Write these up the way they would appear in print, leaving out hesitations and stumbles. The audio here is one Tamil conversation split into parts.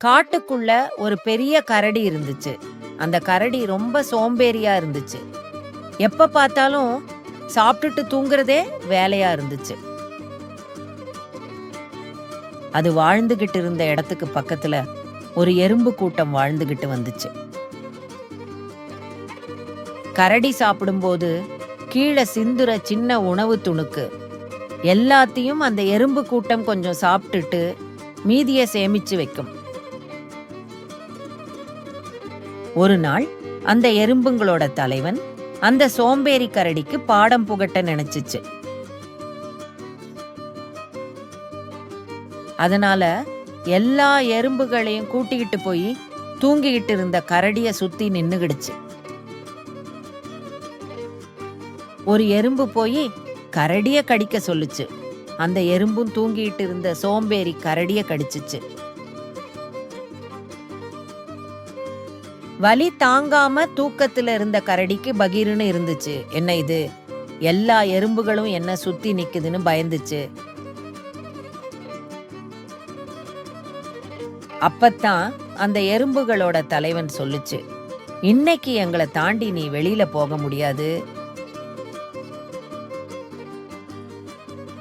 காட்டுக்குள்ள ஒரு பெரிய கரடி இருந்துச்சு. அந்த கரடி ரொம்ப சோம்பேறியா இருந்துச்சு. எப்ப பார்த்தாலும் சாப்பிட்டுட்டு தூங்குறதே வேலையா இருந்துச்சு. அது வாழ்ந்துகிட்டு இருந்த இடத்துக்கு பக்கத்துல ஒரு எறும்பு கூட்டம் வாழ்ந்துகிட்டு வந்துச்சு. கரடி சாப்பிடும்போது கீழே சிந்துற சின்ன உணவு துணுக்கு எல்லாத்தையும் அந்த எறும்பு கூட்டம் கொஞ்சம் சாப்பிட்டுட்டு மீதியை சேமிச்சு வைக்கும். ஒரு நாள் அந்த எறும்புங்களோட தலைவன் அந்த சோம்பேறி கரடிக்கு பாடம் புகட்ட நினைச்சிச்சு. அதனால எல்லா எறும்புகளையும் கூட்டிக்கிட்டு போய் தூங்கிக்கிட்டு இருந்த கரடிய சுத்தி நின்னுகிடுச்சு. ஒரு எறும்பு போய் கரடிய கடிக்க சொல்லுச்சு. அந்த எறும்பும் தூங்கிட்டு இருந்த சோம்பேறி கரடிய கடிச்சிச்சு. வலி தாங்காம தூக்கத்துல இருந்த கரடிக்கு பகீர்னு இருந்துச்சு. என்ன இது, எல்லா எறும்புகளும் என்ன சுத்தி நிக்குதுன்னு பயந்துச்சு. அப்பத்தான் அந்த எறும்புகளோட தலைவன் சொல்லுச்சு, இன்னைக்கு எங்களை தாண்டி நீ வெளியில போக முடியாது.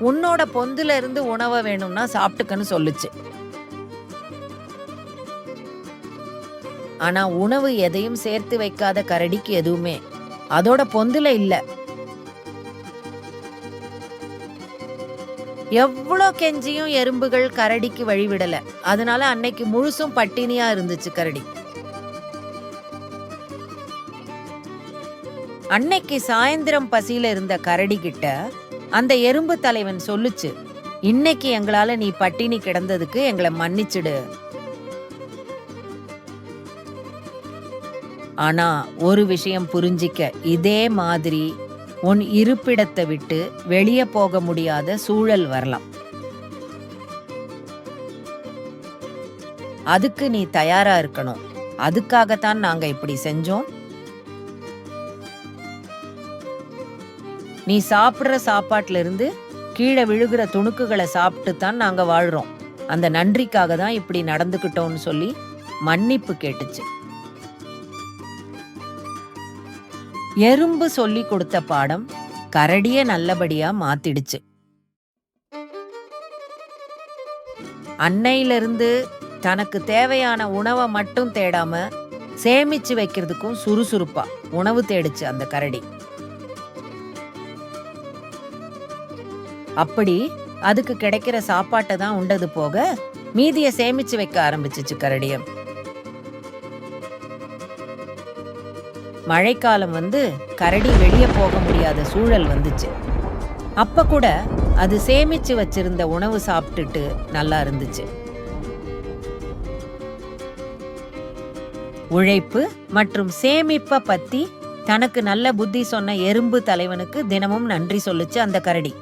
உன்னோட பொந்துல இருந்து உணவை வேணும்னா சாப்பிட்டுக்கன்னு சொல்லுச்சு. ஆனா உணவு எதையும் சேர்த்து வைக்காத கரடிக்கு எதுவுமே அதோட பொந்துல இல்ல. எவ்வளோ கெஞ்சியும் எறும்புகள் கரடிக்கு வழிவிடல. அதனால அன்னைக்கு முழுசும் பட்டினியா இருந்துச்சு கரடி. அன்னைக்கு சாயந்திரம் பசியில இருந்த கரடி கிட்ட அந்த எறும்பு தலைவன் சொல்லுச்சு, இன்னைக்கு எங்களால நீ பட்டினி கிடந்ததுக்கு எங்களை மன்னிச்சிடு. ஆனா ஒரு விஷயம் புரிஞ்சிக்க, இதே மாதிரி உன் இருப்பிடத்தை விட்டு வெளியே போக முடியாத சூழல் வரலாம். அதுக்கு நீ தயாரா இருக்கணும். அதுக்காகத்தான் நாங்க இப்படி செஞ்சோம். நீ சாப்பிடுற சாப்பாட்டுல இருந்து கீழே விழுகிற துணுக்குகளை சாப்பிட்டு தான் நாங்க வாழ்றோம். அந்த நன்றிக்காக தான் இப்படி நடந்துக்கிட்டோம்னு சொல்லி மன்னிப்பு கேட்டுச்சு. எறும்பு சொல்லி கொடுத்த பாடம் கரடிய நல்லபடியா மாத்திடுச்சு. அன்னையிலிருந்து தனக்கு தேவையான உணவை மட்டும் தேடாம சேமிச்சு வைக்கிறதுக்கும் சுறுசுறுப்பா உணவு தேடுச்சு அந்த கரடி. அப்படி அதுக்கு கிடைக்கிற சாப்பாட்டை தான் உண்டது போக மீதியை சேமிச்சு வைக்க ஆரம்பிச்சிச்சு கரடியம். மழைக்காலம் வந்து கரடி வெளியே போக முடியாத சூழல் வந்துச்சு. அப்ப கூட அது சேமிச்சு வச்சிருந்த உணவு சாப்பிட்டுட்டு நல்லா இருந்துச்சு. உழைப்பு மற்றும் சேமிப்பை பத்தி தனக்கு நல்ல புத்தி சொன்ன எறும்பு தலைவனுக்கு தினமும் நன்றி சொல்லுச்சு அந்த கரடி.